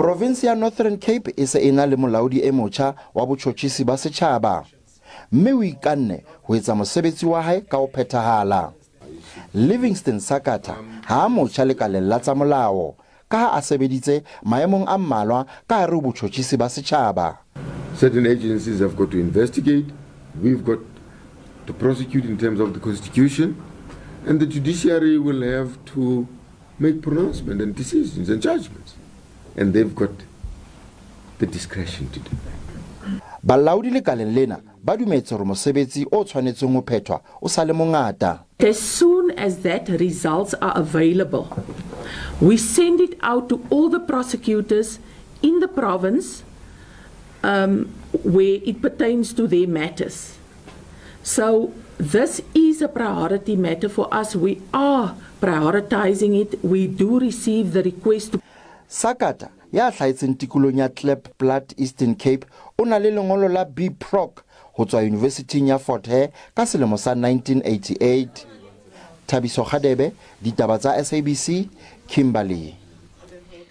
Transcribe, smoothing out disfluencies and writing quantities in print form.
Province ya Northern Cape e se ena le molaodi e motjha wa botjhutjhisi ba setjhaba, mme o ikanne ho etsa mosebetsi wa hae ka ho phethahala. Livingstone Sakata ha motjha lekaleng la tsa molao ka ha a sebeditse maemong a mmalwa ka hare ho botjhutjhisi ba setjhaba. Certain agencies have got to investigate, we've got to prosecute in terms of the constitution, and the judiciary will have to make pronouncements and decisions and judgments, and they've got the discretion to do that. Balaodi lekaleng lena ba dumetse hore mosebetsi o tshwanetseng ho phethwa o sa le mongata. As soon as that results are available, we send it out to all the prosecutors in the province where it pertains to their matters. So this is a priority matter for us. We are prioritizing it. We do receive the request to... Sakata ya hlahetseng tikolong ya Blood Eastern Cape o na le lengolo la B.Proc ho tswa University ya Fort Hare ka selemo sa 1988. Thabiso Khadebe, Ditaba tsa SABC, Kimberley.